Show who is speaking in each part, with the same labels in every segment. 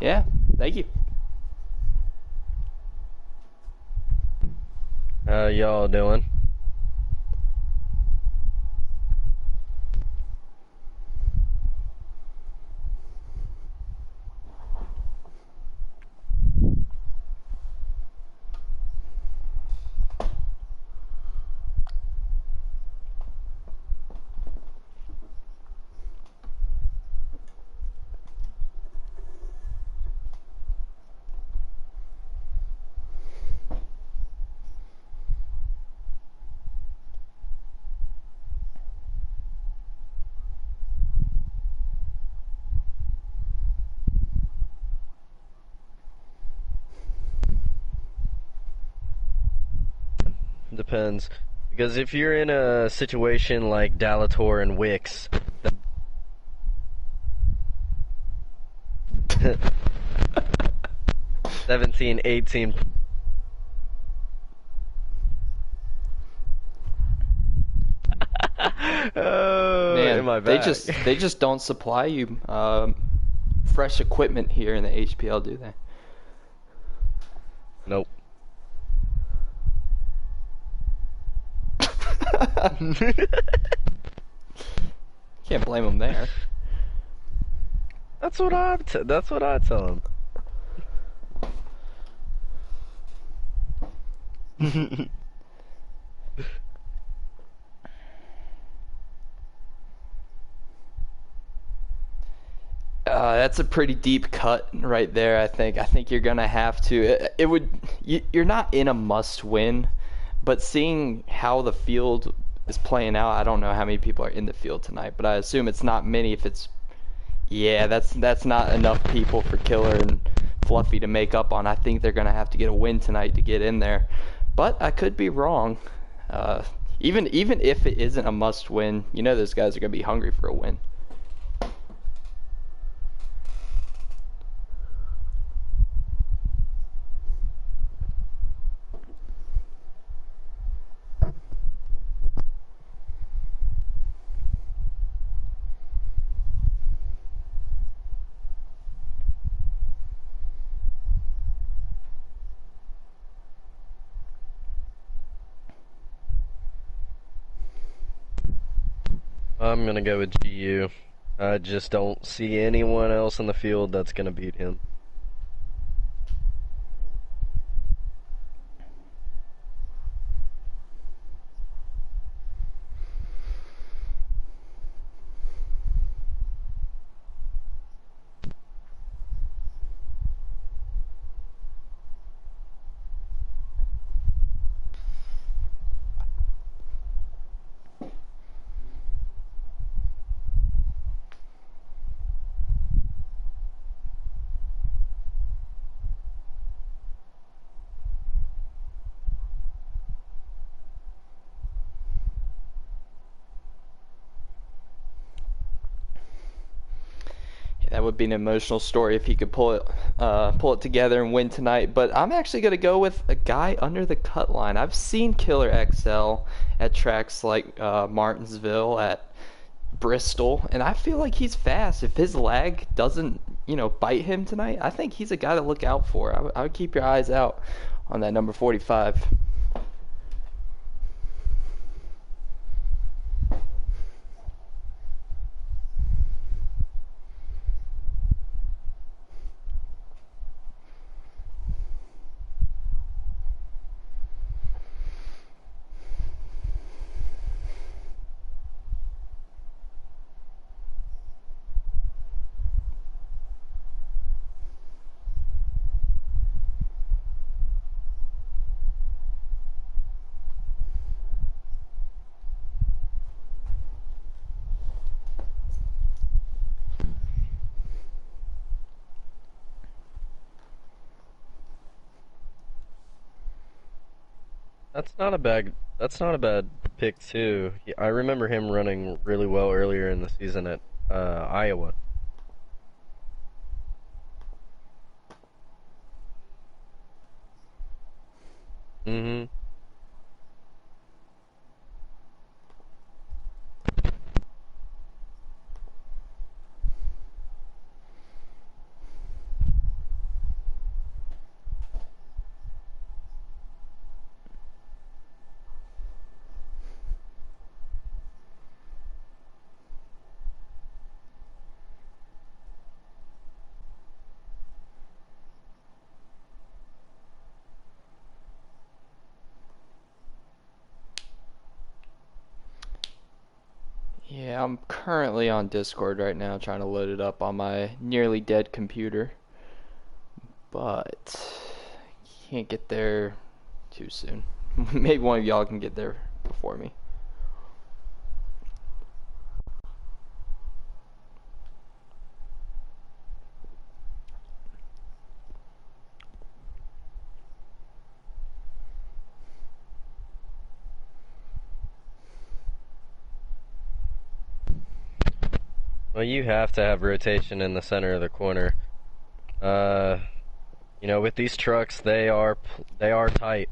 Speaker 1: Yeah, thank you.
Speaker 2: How y'all doing? Depends. Because if you're in a situation like Dalator and Wix, 17, 18. Oh,
Speaker 1: Man,
Speaker 2: in my
Speaker 1: they
Speaker 2: back.
Speaker 1: just they just don't supply you fresh equipment here in the HPL, do they?
Speaker 2: Nope.
Speaker 1: Can't blame them there.
Speaker 2: That's what I tell him.
Speaker 1: That's a pretty deep cut right there. I think you're gonna have to. It would. You're not in a must-win, but seeing how the field is playing out, I don't know how many people are in the field tonight, but I assume it's not many. If it's Yeah, that's not enough people for Killer and Fluffy to make up on. I think they're gonna have to get a win tonight to get in there, but I could be wrong. Uh, even if it isn't a must-win, those guys are gonna be hungry for a win.
Speaker 2: I'm gonna go with GU. I just don't see anyone else in the field that's gonna beat him.
Speaker 1: That would be an emotional story if he could pull it together and win tonight. But I'm actually going to go with a guy under the cut line. I've seen Killer XL at tracks like Martinsville, at Bristol, and I feel like he's fast. If his lag doesn't, bite him tonight, I think he's a guy to look out for. I would keep your eyes out on that number 45.
Speaker 2: That's not a bad pick too. I remember him running really well earlier in the season at Iowa. Mm-hmm.
Speaker 1: Yeah, I'm currently on Discord right now trying to load it up on my nearly dead computer, but can't get there too soon. Maybe one of y'all can get there before me.
Speaker 2: Well, you have to have rotation in the center of the corner. Uh, with these trucks, they are tight.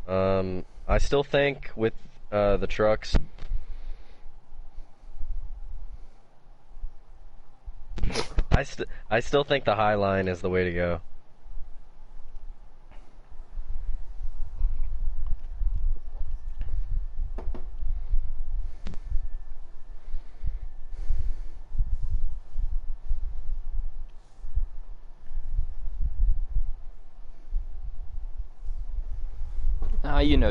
Speaker 2: I still think with the trucks, I still think the high line is the way to go.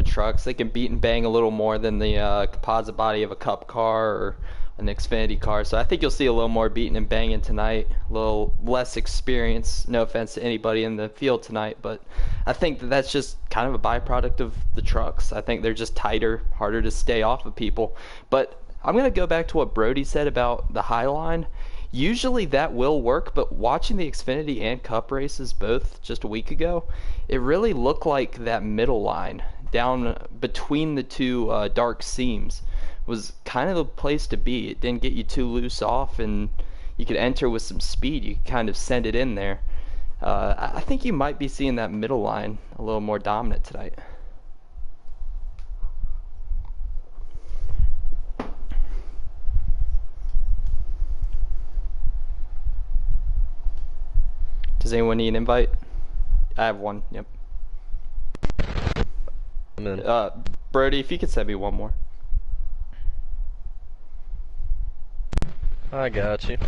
Speaker 1: Trucks, they can beat and bang a little more than the composite body of a Cup car or an Xfinity car. So I think you'll see a little more beating and banging tonight, a little less experience. No offense to anybody in the field tonight, but I think that's just kind of a byproduct of the trucks. I think they're just tighter, harder to stay off of people. But I'm going to go back to what Brody said about the high line. Usually that will work, but watching the Xfinity and Cup races both just a week ago, it really looked like that middle line down between the two dark seams was kind of the place to be. It didn't get you too loose off, and you could enter with some speed. You could kind of send it in there. I think you might be seeing that middle line a little more dominant tonight. Does anyone need an invite? I have one. Yep.
Speaker 2: I'm in.
Speaker 1: Brody, if you could send me one more.
Speaker 2: I got you.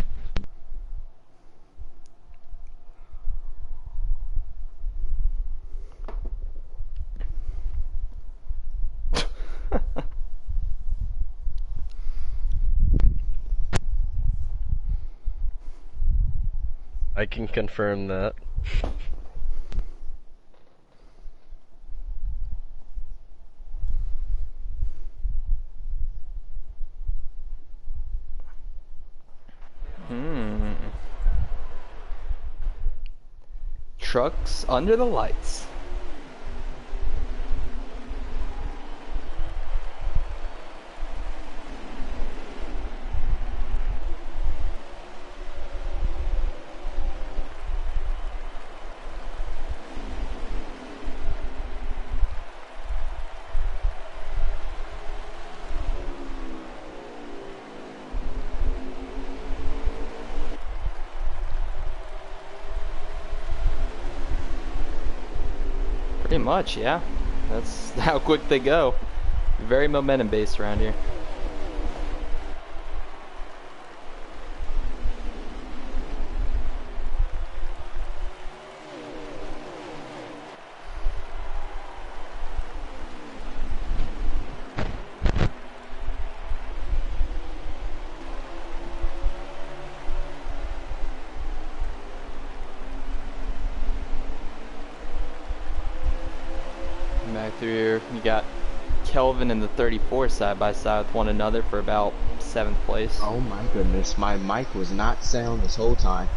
Speaker 2: I can confirm that.
Speaker 1: Trucks under the lights. Pretty much, yeah. That's how quick they go. Very momentum based around here. Back through here, you got Kelvin and the 34 side by side with one another for about 7th place.
Speaker 3: Oh my goodness, my mic was not sound this whole time.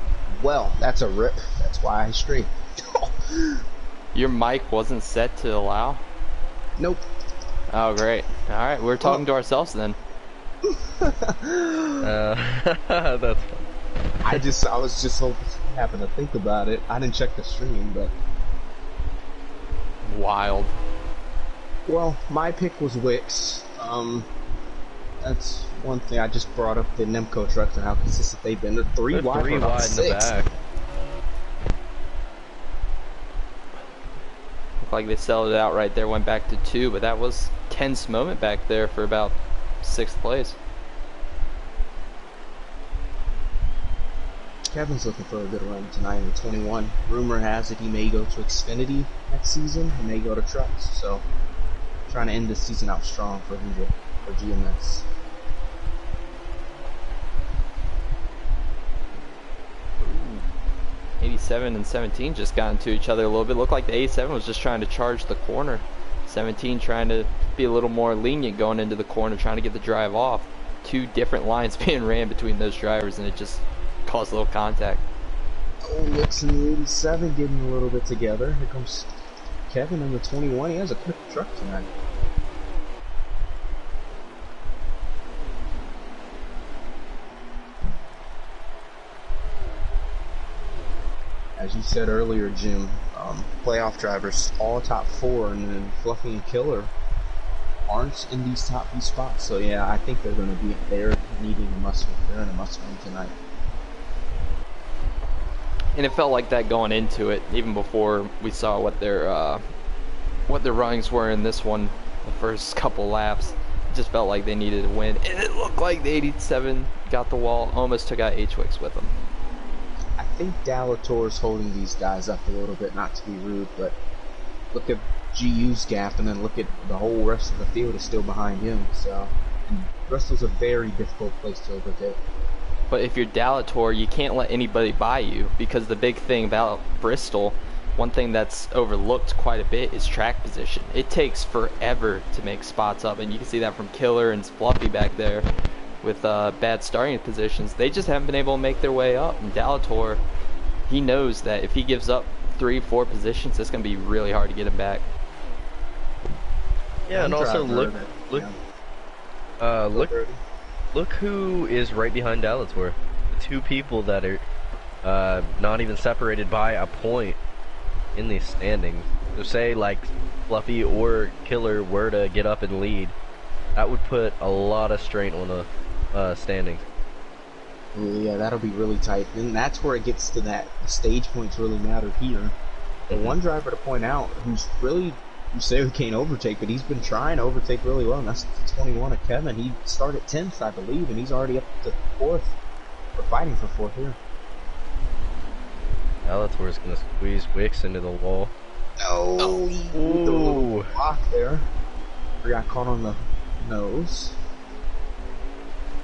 Speaker 3: Well, that's a rip. That's why I stream.
Speaker 1: Your mic wasn't set to allow?
Speaker 3: Nope.
Speaker 1: Oh, great. Alright, we're talking to ourselves then.
Speaker 2: That's fun.
Speaker 3: I was just so happened to think about it. I didn't check the stream, but
Speaker 1: Wild.
Speaker 3: well, my pick was Wix. That's one thing I just brought up the Nemco trucks and how consistent they've been. They're three wide
Speaker 2: Three
Speaker 3: for about
Speaker 2: wide in the
Speaker 3: 6.
Speaker 2: back.
Speaker 1: Looked like they settled it out right there, went back to 2, but that was tense moment back there for about 6th place.
Speaker 3: Kevin's looking for a good run tonight in 21. Rumor has it he may go to Xfinity next season. He may go to trucks. So, trying to end this season out strong for GMS.
Speaker 1: 87 and 17 just got into each other a little bit. Looked like the 87 was just trying to charge the corner. 17 trying to be a little more lenient going into the corner, trying to get the drive off. Two different lines being ran between those drivers, and it just caused a little contact.
Speaker 3: Oh, Wicks in the 87 getting a little bit together. Here comes Kevin in the 21. He has a quick truck tonight. As you said earlier, Jim, playoff drivers, all top 4, and then Fluffy and Killer aren't in these top few spots. So yeah, I think they're going to be there needing a must-win. They're in a must-win tonight.
Speaker 1: And it felt like that going into it, even before we saw what their runnings were in this one, the first couple laps. It just felt like they needed a win, and it looked like the 87 got the wall, almost took out H-Wix with them.
Speaker 3: I think Dalator's holding these guys up a little bit, not to be rude, but look at GU's gap, and then look at the whole rest of the field is still behind him. So, and Bristol's a very difficult place to overtake.
Speaker 1: But if you're Dalator, you can't let anybody by you, because the big thing about Bristol, one thing that's overlooked quite a bit, is track position. It takes forever to make spots up, and you can see that from Killer and Fluffy back there with bad starting positions. They just haven't been able to make their way up, and Dalator, he knows that if he gives up 3-4 positions, it's going to be really hard to get him back.
Speaker 2: Yeah, and also look who is right behind Dalator. The two people that are not even separated by a point in these standings. So say like Fluffy or Killer were to get up and lead, that would put a lot of strain on the standings.
Speaker 3: Yeah, that'll be really tight. And that's where it gets to that. The stage points really matter here. The one driver to point out who's really, you say we can't overtake, but he's been trying to overtake really well, and that's the 21 of Kevin. He started 10th, I believe, and he's already up to 4th. We're fighting for 4th here.
Speaker 2: Dalator's gonna squeeze Wicks into the wall.
Speaker 3: Oh, he moved a little block there. He got caught on the nose.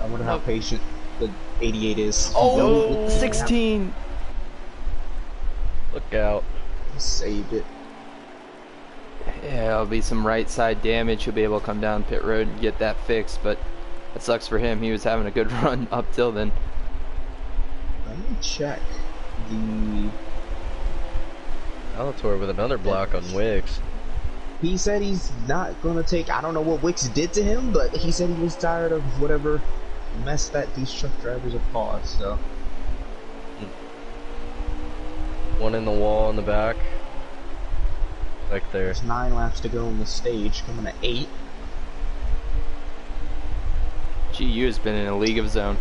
Speaker 3: I wonder how patient the 88 is.
Speaker 1: Oh, 16!
Speaker 2: Look out.
Speaker 3: He saved it.
Speaker 1: Yeah, it'll be some right side damage. He'll be able to come down pit road and get that fixed, but it sucks for him. He was having a good run up till then.
Speaker 3: Let me check the...
Speaker 2: Dalator with another block on Wicks.
Speaker 3: He said he's not going to take... I don't know what Wicks did to him, but he said he was tired of whatever mess that these truck drivers have caused, so...
Speaker 2: One in the wall in the back. Back there.
Speaker 3: There's 9 laps to go on the stage, coming to 8.
Speaker 1: GU has been in a league of his own.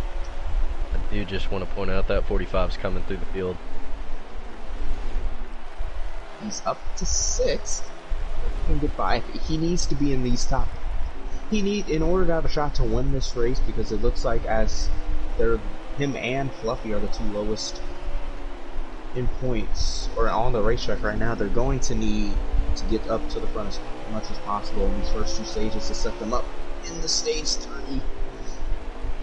Speaker 2: I do just want to point out that 45's coming through the field.
Speaker 3: He's up to 6th. And goodbye. He needs to be in these top. In order to have a shot to win this race, because it looks like as him and Fluffy are the two lowest in points or on the racetrack right now. They're going to need to get up to the front as much as possible in these first 2 stages to set them up in the stage 3.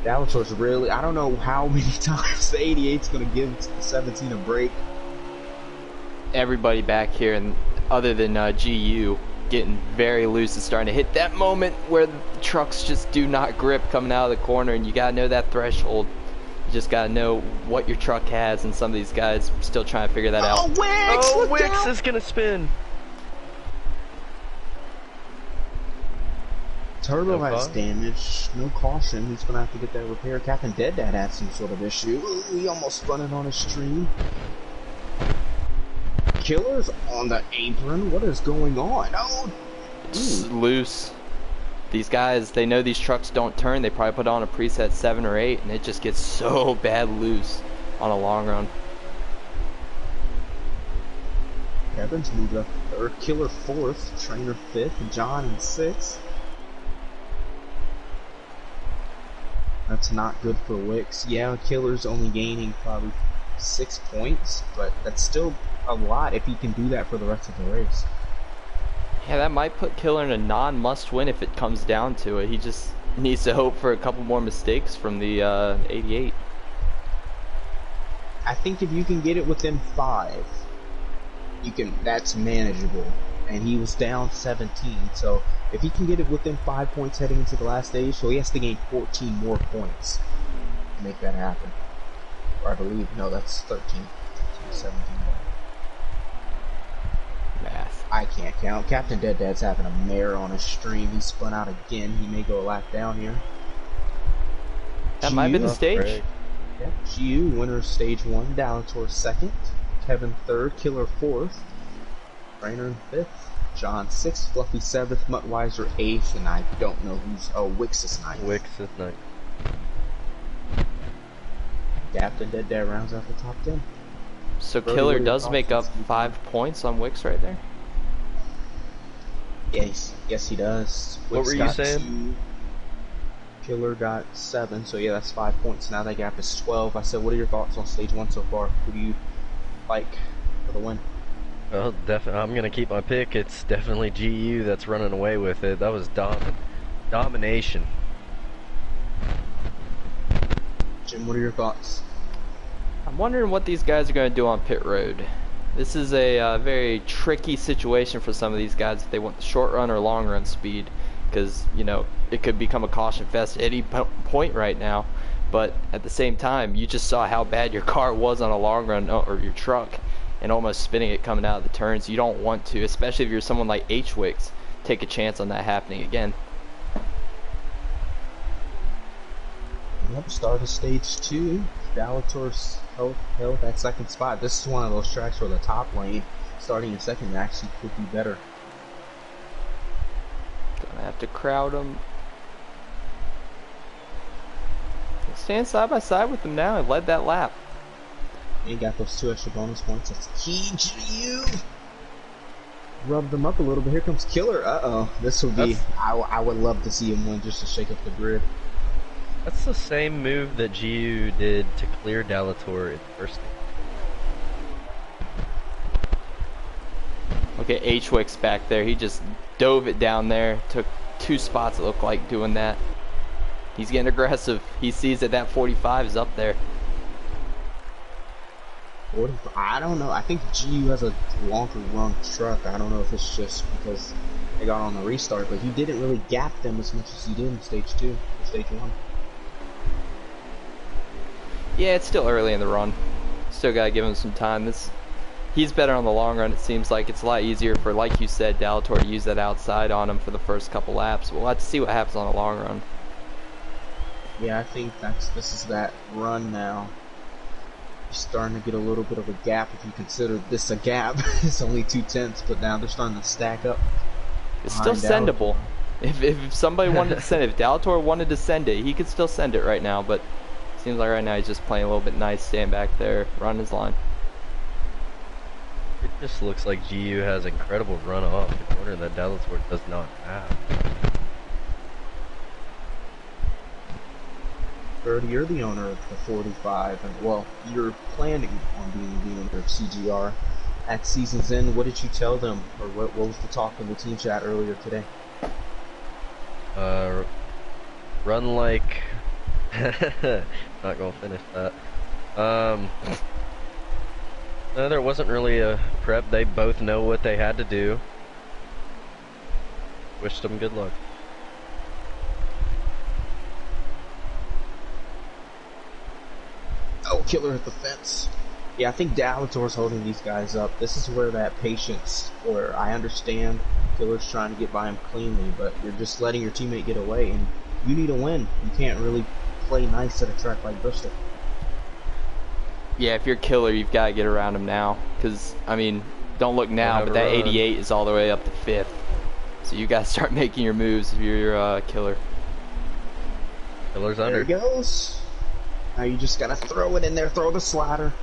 Speaker 3: Dalator's really, I don't know how many times the 88's going to give the 17 a break.
Speaker 1: Everybody back here, and other than GU, getting very loose and starting to hit that moment where the trucks just do not grip coming out of the corner, and you got to know that threshold. You just got to know what your truck has, and some of these guys are still trying to figure that out.
Speaker 3: Wicks!
Speaker 2: Wicks is going to spin.
Speaker 3: Turbo has damage, no caution. He's gonna have to get that repaired. Captain Dead Dad had some sort of issue. Ooh, he almost spun it on his stream. Killer's on the apron. What is going on? Oh,
Speaker 1: It's loose. These guys, they know these trucks don't turn. They probably put on a preset 7 or 8, and it just gets so bad loose on a long run.
Speaker 3: Kevin's moved up third. Killer 4th. Trainer 5th. John in 6th. That's not good for Wicks. Yeah, Killer's only gaining probably 6 points, but that's still a lot if he can do that for the rest of the race.
Speaker 1: Yeah, that might put Killer in a non-must win if it comes down to it. He just needs to hope for a couple more mistakes from the 88.
Speaker 3: I think if you can get it within 5, you can. That's manageable. And he was down 17, so if he can get it within 5 points heading into the last stage, so he has to gain 14 more points to make that happen. Or I believe, no, that's 13, 17.
Speaker 1: Math.
Speaker 3: I can't count. Captain Dead Dad's having a mare on his stream. He spun out again. He may go a lap down here.
Speaker 1: That might have been the stage.
Speaker 3: Yeah, GU, winner of stage 1, Dalator 2nd, Kevin 3rd, Killer 4th, Rainer in 5th, John 6th, Fluffy 7th, Muttweiser 8th, and I don't know who's... Oh, Wix is 9th.
Speaker 2: Wix is 9th.
Speaker 3: Captain Dead Dad rounds out the top 10.
Speaker 1: So
Speaker 3: Brody,
Speaker 1: Killer
Speaker 3: what are your
Speaker 1: does
Speaker 3: thoughts
Speaker 1: make
Speaker 3: on
Speaker 1: up
Speaker 3: Steve?
Speaker 1: 5 points on Wix right there.
Speaker 3: Yes, he does.
Speaker 2: What
Speaker 3: Wix
Speaker 2: were you
Speaker 3: got
Speaker 2: saying?
Speaker 3: 2, Killer got 7, so yeah, that's 5 points. Now that gap is 12. I said, what are your thoughts on stage 1 so far? Who do you like for the win?
Speaker 2: Well, I'm gonna keep my pick. It's definitely GU that's running away with it. That was domination.
Speaker 3: Jim, what are your thoughts?
Speaker 1: I'm wondering what these guys are going to do on pit road. This is a very tricky situation for some of these guys if they want the short run or long run speed, because you know it could become a caution fest at any point right now. But at the same time, you just saw how bad your car was on a long run, or your truck, and almost spinning it coming out of the turns. You don't want to, especially if you're someone like H-Wix, take a chance on that happening again.
Speaker 3: Yep, start of stage 2. Dalator's held that second spot. This is one of those tracks where the top lane, starting in second, actually could be better.
Speaker 1: Gonna have to crowd them. Stand side by side with them now and led that lap.
Speaker 3: And got those 2 extra bonus points. That's key to you. Rub them up a little bit. Here comes Killer. Uh-oh. This will be... I would love to see him win just to shake up the grid.
Speaker 2: That's the same move that GU did to clear Dalator at first.
Speaker 1: Look at H-Wix back there. He just dove it down there. Took 2 spots, it looked like, doing that. He's getting aggressive. He sees that 45 is up there.
Speaker 3: I don't know. I think GU has a longer run truck. I don't know if it's just because they got on the restart, but he didn't really gap them as much as he did in stage 2 or stage 1.
Speaker 1: Yeah, it's still early in the run. Still gotta give him some time. He's better on the long run. It seems like it's a lot easier for, like you said, Dalator to use that outside on him for the first couple laps. We'll have to see what happens on the long run.
Speaker 3: Yeah, I think this is that run now. You're starting to get a little bit of a gap if you consider this a gap. It's only 2/10, but now they're starting to stack up.
Speaker 1: It's still sendable. If somebody wanted to send it, if Dalator wanted to send it, he could still send it right now, but it seems like right now he's just playing a little bit nice, staying back there, running his line.
Speaker 2: It just looks like GU has incredible run off the corner that Dalator does not have.
Speaker 3: Brody, you're the owner of the 45, and well, you're planning on being the owner of CGR. At season's end, what did you tell them, or what was the talk in the team chat earlier today?
Speaker 2: Run like... Not gonna finish that. No, there wasn't really a prep. They both know what they had to do. Wished them good luck.
Speaker 3: Oh, Killer at the fence. Yeah, I think Dalator's holding these guys up. This is where that patience, where I understand Killer's trying to get by him cleanly, but you're just letting your teammate get away, and you need a win. You can't really play nice at a track like Bristol.
Speaker 1: Yeah, if you're Killer, you've got to get around him now. Because, I mean, don't look now, but that 88 is all the way up to 5th. So you got to start making your moves if you're Killer.
Speaker 2: Killer's
Speaker 3: There
Speaker 2: under.
Speaker 3: he goes. Now you just gotta throw it in there, throw the slider.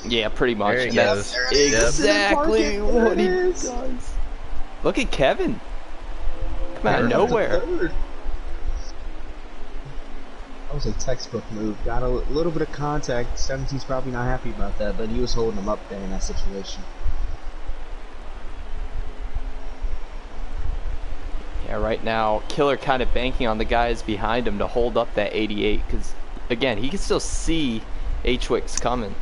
Speaker 1: Yeah, pretty much.
Speaker 2: There he
Speaker 1: That's
Speaker 2: goes.
Speaker 1: exactly
Speaker 3: There
Speaker 1: what
Speaker 3: it
Speaker 1: he
Speaker 3: is.
Speaker 1: does. Look at Kevin. Come out of nowhere.
Speaker 3: That was a textbook move. Got a little bit of contact. 17's probably not happy about that, but he was holding him up there in that situation.
Speaker 1: Yeah, right now, Killer kind of banking on the guys behind him to hold up that 88, because, again, he can still see H-Wix coming.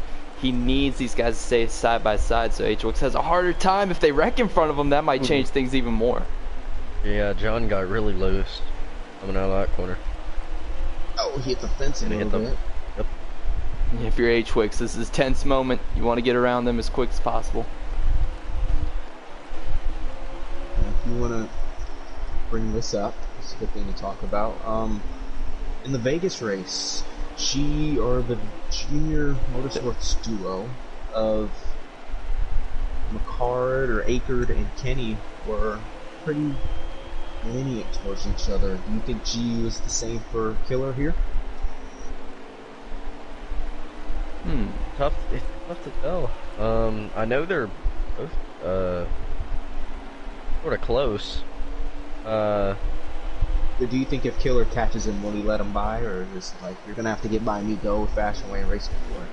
Speaker 1: he needs these guys to stay side by side, so H-Wix has a harder time. If they wreck in front of him, that might change things even more.
Speaker 2: Yeah, John got really loose coming out of that corner.
Speaker 3: Oh, he hit the fence a little bit.
Speaker 2: Yep.
Speaker 1: If you're H-Wix, this is a tense moment. You want to get around them as quick as possible.
Speaker 3: If you want to bring this up, it's a good thing to talk about. In the Vegas race, the junior motorsports duo of McCard or Akerd and Kenny were pretty lenient towards each other. Do you think GU is the same for Killer here?
Speaker 2: It's tough to tell. I know they're both sort of close.
Speaker 3: Do you think if Killer catches him, will he let him by, or is it like, you're gonna have to get by me, go fashion way and race before?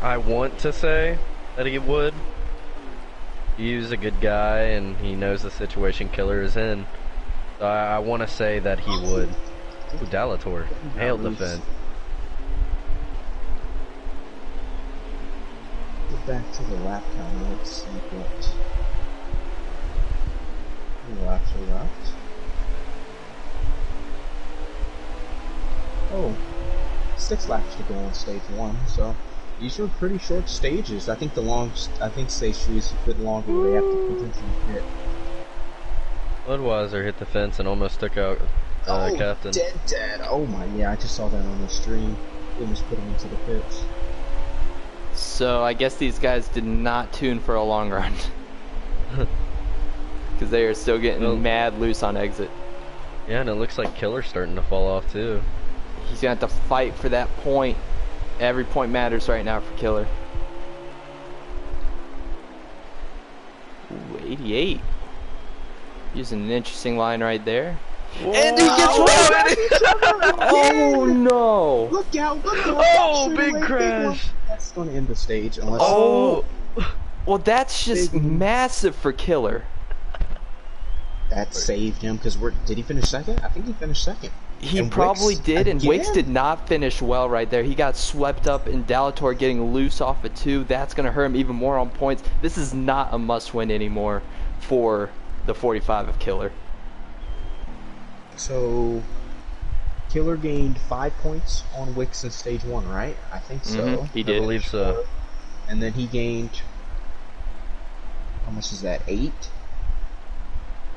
Speaker 2: I want to say that he would. He's a good guy and he knows the situation Killer is in. So I want to say that he would. Ooh, Dalator nailed the fence.
Speaker 3: Get back to the lap counter. Let's see what laps are left. Oh, 6 laps to go on stage 1. So these are pretty short stages. I think stage 3 is a bit longer, where they have to potentially hit.
Speaker 2: Budweiser hit the fence and almost took out Captain.
Speaker 3: Dead. Oh my, yeah, I just saw that on the stream. They almost put him into the pits.
Speaker 1: So I guess these guys did not tune for a long run. Because they are still getting mad loose on exit.
Speaker 2: Yeah, and it looks like Killer's starting to fall off too.
Speaker 1: He's going to have to fight for that point. Every point matters right now for Killer. Ooh, 88. Using an interesting line right there.
Speaker 2: Whoa.
Speaker 1: And he gets routed! Oh no!
Speaker 3: Look out!
Speaker 2: Oh, big crash!
Speaker 3: That's going to end the stage unless...
Speaker 1: Oh! Well, that's just massive for Killer.
Speaker 3: That saved him, because did he finish second? I think he finished second.
Speaker 1: He
Speaker 3: And
Speaker 1: probably
Speaker 3: Wicks
Speaker 1: did, and
Speaker 3: again?
Speaker 1: Wicks did not finish well right there. He got swept up, and Dalator getting loose off of 2. That's going to hurt him even more on points. This is not a must-win anymore for the 45 of Killer.
Speaker 3: So, Killer gained 5 points on Wicks in stage 1, right? I think so.
Speaker 1: He did.
Speaker 2: I believe so.
Speaker 3: And then he gained, how much is that, 8?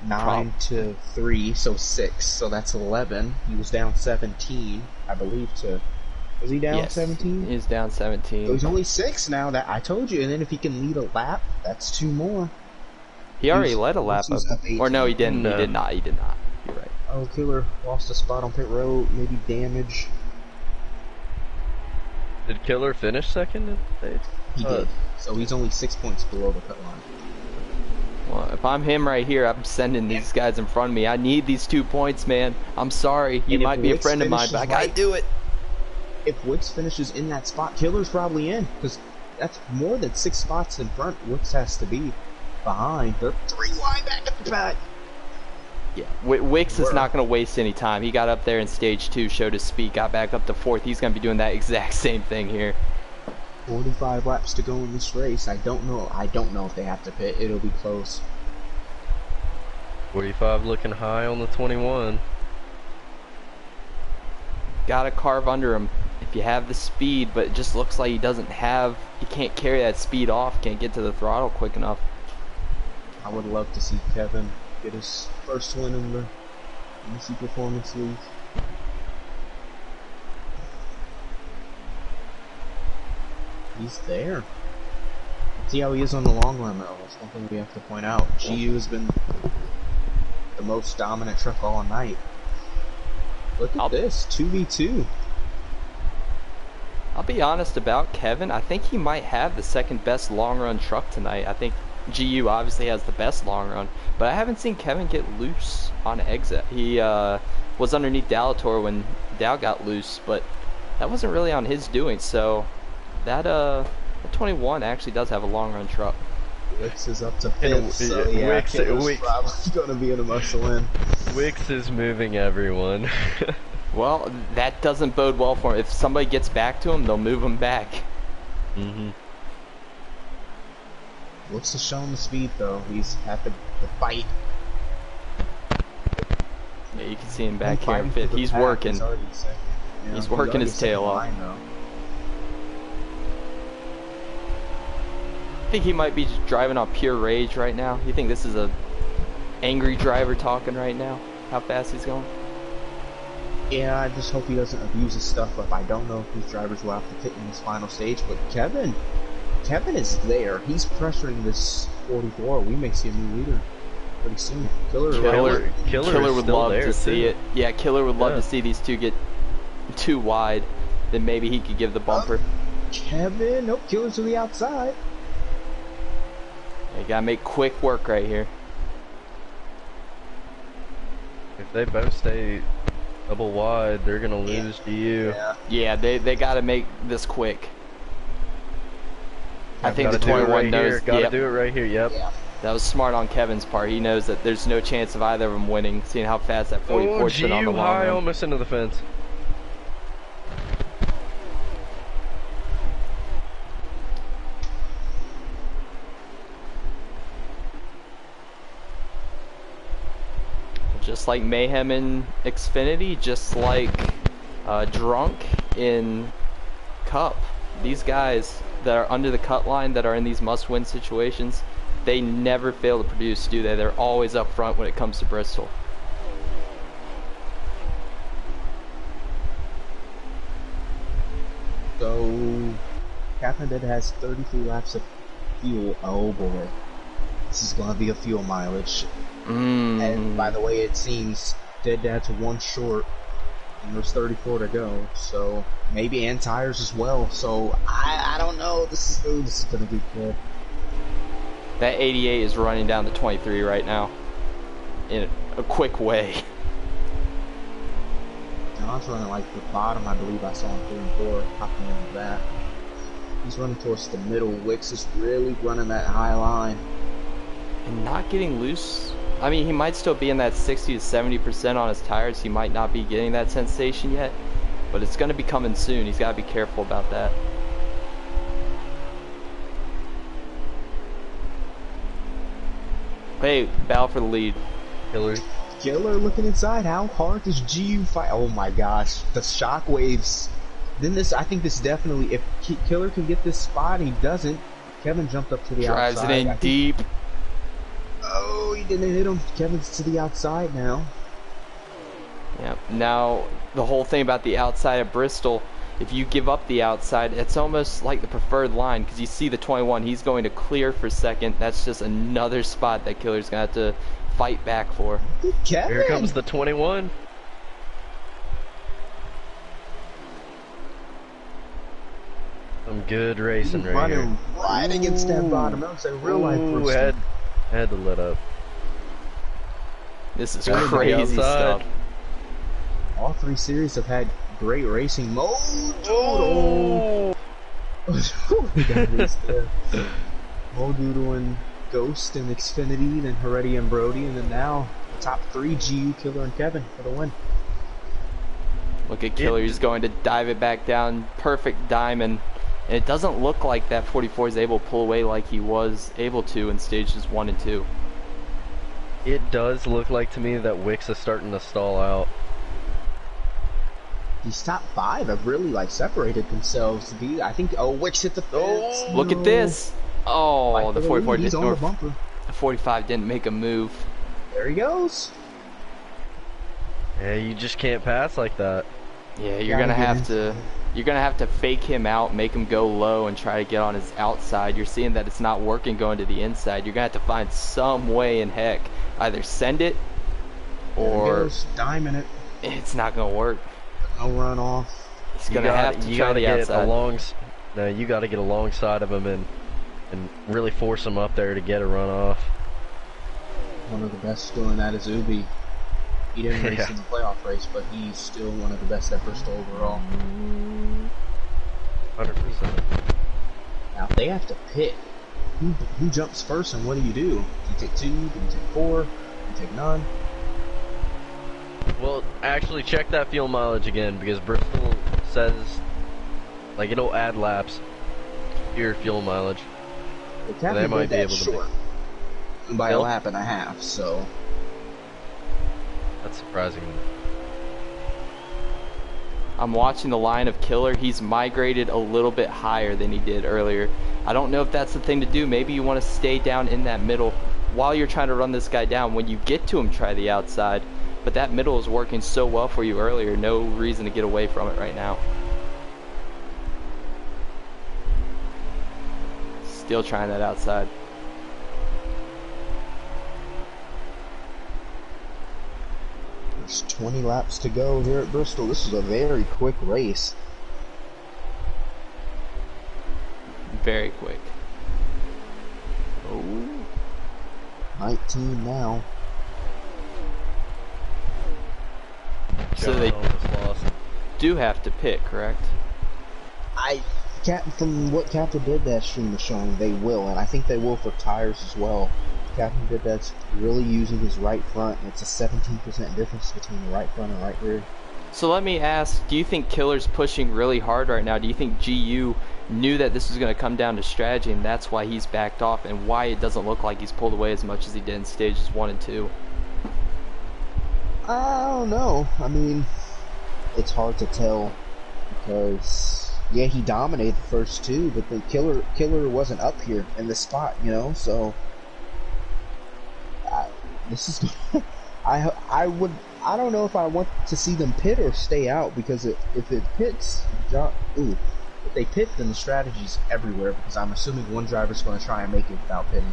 Speaker 3: 9 to 3, so 6. So that's 11. He was down 17, I believe, was he down 17?
Speaker 1: He's down 17.
Speaker 3: So he's only 6 now, that I told you. And then if he can lead a lap, that's 2 more.
Speaker 1: He already led a lap up. Or no, he didn't.
Speaker 2: No.
Speaker 1: He did not. He did not. You're right.
Speaker 3: Oh, Killer lost a spot on pit road, maybe damage.
Speaker 2: Did Killer finish second in the stage?
Speaker 3: He did. So he's only 6 points below the cut line.
Speaker 1: Well, if I'm him right here, I'm sending these guys in front of me. I need these 2 points, man. I'm sorry. You
Speaker 3: And if
Speaker 1: might be a
Speaker 3: Wicks
Speaker 1: friend of mine, but I gotta
Speaker 3: finishes
Speaker 1: do it.
Speaker 3: If Wicks finishes in that spot, Killer's probably in, because that's more than 6 spots in front. Wicks has to be behind. They're 3 wide back at the back.
Speaker 1: Yeah, Wicks is not going to waste any time. He got up there in stage 2, showed his speed, got back up to 4th. He's going to be doing that exact same thing here.
Speaker 3: 45 laps to go in this race. I don't know if they have to pit. It'll be close.
Speaker 2: 45 looking high on the 21.
Speaker 1: Gotta carve under him if you have the speed, but it just looks like he can't carry that speed off, can't get to the throttle quick enough.
Speaker 3: I would love to see Kevin get his first win in the Hennessy Performance League. He's there. See how he is on the long run, though. That's one thing we have to point out. GU has been the most dominant truck all night. Look at this, 2v2.
Speaker 1: I'll be honest about Kevin. I think he might have the second best long run truck tonight. I think GU obviously has the best long run, but I haven't seen Kevin get loose on exit. He was underneath Dalator when Dal got loose, but that wasn't really on his doing. So that 21 actually does have a long run truck.
Speaker 3: Wicks is up to 5th, so yeah, Wicks probably going to be in a must win.
Speaker 2: Wicks is moving everyone.
Speaker 1: Well, that doesn't bode well for him. If somebody gets back to him, they'll move him back.
Speaker 2: Mm-hmm.
Speaker 3: Looks to show him the speed though. He's had the fight.
Speaker 1: Yeah, you can see him back here in
Speaker 3: Fighting
Speaker 1: fifth.
Speaker 3: for the
Speaker 1: He's
Speaker 3: pack
Speaker 1: working.
Speaker 3: is already second. Yeah,
Speaker 1: He's working his tail off.
Speaker 3: line, though.
Speaker 1: I think he might be just driving on pure rage right now. You think this is a angry driver talking right now? How fast he's going?
Speaker 3: Yeah, I just hope he doesn't abuse his stuff up. I don't know if these drivers will have to pit in this final stage, but Kevin is there. He's pressuring this 44. We may see a new leader pretty soon. Killer
Speaker 1: would love to see it. Yeah, Killer would love to see these two get too wide. Then maybe he could give the bumper.
Speaker 3: Kevin, nope, Killer's to the outside.
Speaker 1: You gotta make quick work right here.
Speaker 2: If they both stay double wide, they're gonna lose to you.
Speaker 1: Yeah, they gotta make this quick. I think the
Speaker 2: Gotta do it
Speaker 1: 21
Speaker 2: right
Speaker 1: knows.
Speaker 2: here. Gotta
Speaker 1: Yep,
Speaker 2: do it right here. Yep.
Speaker 3: Yeah.
Speaker 1: that was smart on Kevin's part. He knows that there's no chance of either of them winning, seeing how fast that 44's been on the
Speaker 2: GU
Speaker 1: long
Speaker 2: high,
Speaker 1: run.
Speaker 2: almost into the fence.
Speaker 1: Just like Mayhem in Xfinity, just like Drunk in Cup. These guys that are under the cut line, that are in these must-win situations, they never fail to produce, do they? They're always up front when it comes to Bristol.
Speaker 3: So, Captain Dead has 33 laps of fuel. Oh boy. This is going to be a fuel mileage. And by the way, it seems Dead Dad's one short, and there's 34 to go. So maybe and tires as well. So I don't know. This is going to be good.
Speaker 1: That 88 is running down to 23 right now in a quick way.
Speaker 3: John's running like the bottom. I believe I saw him 3 and 4 hopping into that. He's running towards the middle. Wicks is really running that high line.
Speaker 1: And not getting loose. I mean, he might still be in that 60 to 70% on his tires. He might not be getting that sensation yet, but it's going to be coming soon. He's got to be careful about that. Hey, battle for the lead.
Speaker 3: Killer looking inside. How hard does GU fight? Oh my gosh, the shockwaves. Then this, I think this definitely, if Killer can get this spot, he doesn't. Kevin jumped up to the outside.
Speaker 1: Drives it in deep.
Speaker 3: Oh, he didn't hit him. Kevin's to the outside now.
Speaker 1: Yeah. Now, the whole thing about the outside of Bristol, if you give up the outside, it's almost like the preferred line, because you see the 21, he's going to clear for second. That's just another spot that Killer's going to have to fight back for.
Speaker 3: Kevin!
Speaker 2: Here comes the 21. Some good racing right here.
Speaker 3: Right against that bottom. That was a real life Bristol.
Speaker 2: Had to let up.
Speaker 1: This is
Speaker 2: Got
Speaker 1: crazy
Speaker 2: outside.
Speaker 1: stuff.
Speaker 3: All 3 series have had great racing mode.
Speaker 2: Oh!
Speaker 3: Modoodle and Ghost and Xfinity, then Heredia and Brody, and then now the top 3, GU, Killer, and Kevin for the win.
Speaker 1: Look at Killer, he's going to dive it back down. Perfect diamond. And it doesn't look like that 44 is able to pull away like he was able to in stages 1 and 2.
Speaker 2: It does look like to me that Wicks is starting to stall out.
Speaker 3: These top 5 have really like separated themselves. I think Wicks hit the fence.
Speaker 1: Oh, look at this. Oh, the 44
Speaker 3: He's
Speaker 1: didn't.
Speaker 3: on the bumper.
Speaker 1: The 45 didn't make a move.
Speaker 3: There he goes.
Speaker 2: Yeah, you just can't pass like that.
Speaker 1: Yeah, you're gonna have to. You're gonna have to fake him out, make him go low, and try to get on his outside. You're seeing that it's not working going to the inside. You're gonna have to find some way in heck, either send it, or
Speaker 3: diamond it.
Speaker 1: it's not gonna work.
Speaker 3: No run off.
Speaker 1: He's gonna have to try the outside.
Speaker 2: No, you got to get alongside of him and really force him up there to get a run off.
Speaker 3: One of the best doing that is Ubi. He didn't race in the playoff race, but he's still one of the best at Bristol overall.
Speaker 2: 100%.
Speaker 3: Now, if they have to pit, who jumps first and what do? Do you take 2? Do you take 4? Do you take none?
Speaker 2: Well, actually, check that fuel mileage again because Bristol says, like, it'll add laps to your fuel mileage.
Speaker 3: The
Speaker 2: So
Speaker 3: captain
Speaker 2: they might
Speaker 3: did
Speaker 2: be
Speaker 3: that
Speaker 2: able to
Speaker 3: short by a
Speaker 2: Yep.
Speaker 3: lap and a half, so
Speaker 2: That's surprising.
Speaker 1: I'm watching the line of Killer. He's migrated a little bit higher than he did earlier. I don't know if that's the thing to do. Maybe you want to stay down in that middle while you're trying to run this guy down. When you get to him, try the outside. But that middle is working so well for you earlier. No reason to get away from it right now. Still trying that outside.
Speaker 3: there's 20 laps to go here at Bristol. This is a very quick race.
Speaker 1: Very quick. Oh.
Speaker 3: 19 now.
Speaker 1: So they
Speaker 2: almost lost.
Speaker 1: do have to pit, correct?
Speaker 3: From what Captain did that stream was showing, they will, and I think they will for tires as well. Captain did that's really using his right front, and it's a 17% difference between the right front and right rear.
Speaker 1: So let me ask, do you think Killer's pushing really hard right now? Do you think GU knew that this was going to come down to strategy and that's why he's backed off and why it doesn't look like he's pulled away as much as he did in stages 1 and 2?
Speaker 3: I don't know. I mean, it's hard to tell because, yeah, he dominated the first two, but the Killer wasn't up here in the spot, you know, so this is I don't know if I want to see them pit or stay out, because if it pits, if they pit, then the strategy's everywhere, because I'm assuming one driver's going to try and make it without pitting.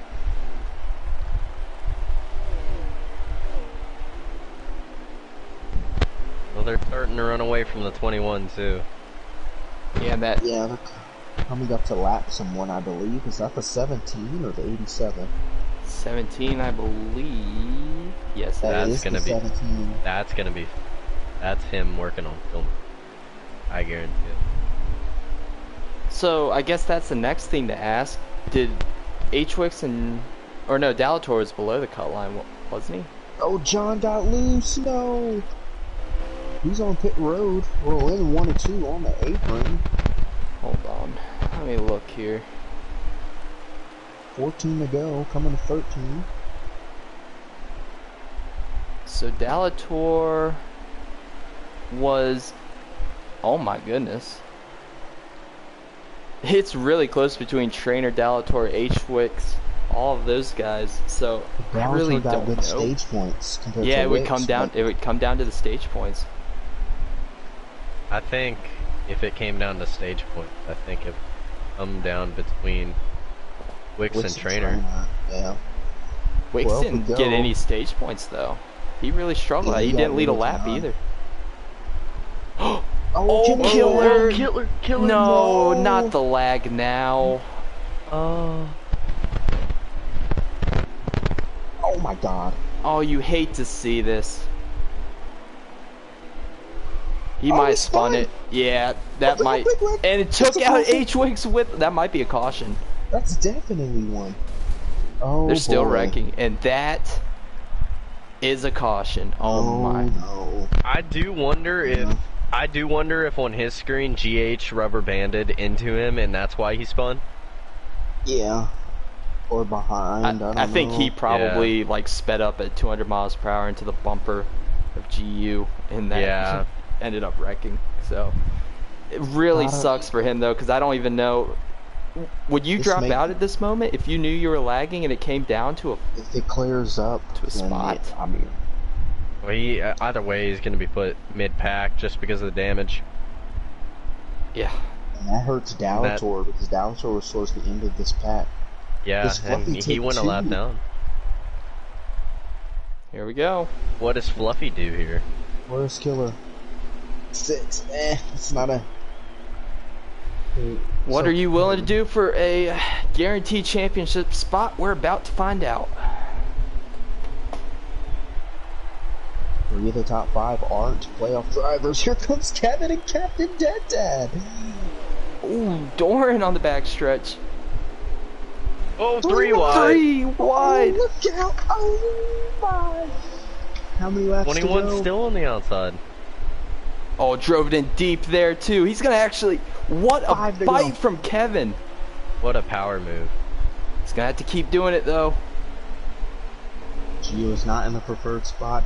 Speaker 2: Well, they're starting to run away from the 21 too.
Speaker 1: Yeah, that.
Speaker 3: Yeah, they're coming up to lap someone, I believe. Is that the 17 or the 87?
Speaker 1: 17, I believe. Yes,
Speaker 3: That
Speaker 2: That's
Speaker 3: is
Speaker 2: gonna
Speaker 3: the
Speaker 2: be-
Speaker 3: 17.
Speaker 2: That's him working on film. I guarantee it.
Speaker 1: So I guess that's the next thing to ask. Did H-Wix or no, Dalator was below the cut line, wasn't he?
Speaker 3: Oh, John got loose. No. He's on pit road. We're in 1 and 2 on the apron.
Speaker 1: Hold on. Let me look here.
Speaker 3: 14 to go. Coming to 13.
Speaker 1: So Dalator was, oh my goodness. It's really close between Trainer, Dalator, H-Wix, all of those guys. So I really
Speaker 3: got
Speaker 1: don't
Speaker 3: good
Speaker 1: know.
Speaker 3: stage points compared
Speaker 1: Yeah,
Speaker 3: to
Speaker 1: it would
Speaker 3: Wix,
Speaker 1: come down.
Speaker 3: but
Speaker 1: It would come down to the stage points.
Speaker 2: I think if it came down to stage points, I think it would come down between Wix and Trainer.
Speaker 3: Yeah.
Speaker 1: Wix
Speaker 3: 12 to
Speaker 1: didn't
Speaker 3: go.
Speaker 1: get any stage points though. He really struggled.
Speaker 3: Yeah,
Speaker 1: He
Speaker 3: he got
Speaker 1: didn't lead a
Speaker 3: really
Speaker 1: lap
Speaker 3: time.
Speaker 1: either.
Speaker 3: Oh,
Speaker 1: Killer!
Speaker 2: Killer!
Speaker 1: No,
Speaker 3: No.
Speaker 1: not the lag now.
Speaker 2: Oh.
Speaker 3: Oh my God.
Speaker 1: Oh, you hate to see this. He
Speaker 3: Oh,
Speaker 1: might have
Speaker 3: he's
Speaker 1: spun
Speaker 3: fine.
Speaker 1: it. Yeah, that
Speaker 3: Look at
Speaker 1: might.
Speaker 3: how big red-
Speaker 1: And it
Speaker 3: that's
Speaker 1: took
Speaker 3: a
Speaker 1: out
Speaker 3: perfect-
Speaker 1: H-Wix with. That might be a caution.
Speaker 3: That's definitely one. Oh,
Speaker 1: They're still
Speaker 3: boy.
Speaker 1: wrecking, and that is a caution. Oh my.
Speaker 3: No.
Speaker 2: I do wonder if on his screen GH rubber banded into him and that's why he spun.
Speaker 3: Yeah. Or behind. I don't
Speaker 1: I think
Speaker 3: know.
Speaker 1: he probably like sped up at 200 miles per hour into the bumper of GU, and that
Speaker 2: Yeah.
Speaker 1: ended up wrecking. So it really
Speaker 3: I don't-
Speaker 1: sucks for him though, because I don't even know. Would you
Speaker 3: This
Speaker 1: drop
Speaker 3: may-
Speaker 1: out at this moment if you knew you were lagging and it came down to a?
Speaker 3: If it clears up
Speaker 1: To a
Speaker 3: then
Speaker 1: spot.
Speaker 3: I mean,
Speaker 2: Well, either way, he's going to be put mid-pack just because of the damage.
Speaker 1: Yeah.
Speaker 3: and that hurts Dalator because Dalator was supposed to end of this pack.
Speaker 2: Yeah,
Speaker 3: This
Speaker 2: and
Speaker 3: Fluffy
Speaker 2: he
Speaker 3: took
Speaker 2: went a lap
Speaker 3: 2.
Speaker 2: down.
Speaker 1: Here we go.
Speaker 2: What does Fluffy do here?
Speaker 3: Where's Killer? 6. It's not a.
Speaker 1: What
Speaker 3: So-
Speaker 1: are you willing to do for a guaranteed championship spot? We're about to find out.
Speaker 3: 3 of the top 5 aren't playoff drivers. Here comes Kevin and Captain Dead Dad.
Speaker 1: Ooh, Doran on the backstretch.
Speaker 2: Oh,
Speaker 3: 3
Speaker 2: wide.
Speaker 1: 3 wide.
Speaker 3: Oh, look out! Oh my! How many laps to
Speaker 2: 21
Speaker 3: go?
Speaker 2: still on the outside.
Speaker 1: Oh, drove it in deep there too. He's gonna actually. What a
Speaker 3: 5 to
Speaker 1: bite
Speaker 3: go.
Speaker 1: from Kevin.
Speaker 2: What a power move.
Speaker 1: He's gonna have to keep doing it though.
Speaker 3: Gio is not in the preferred spot.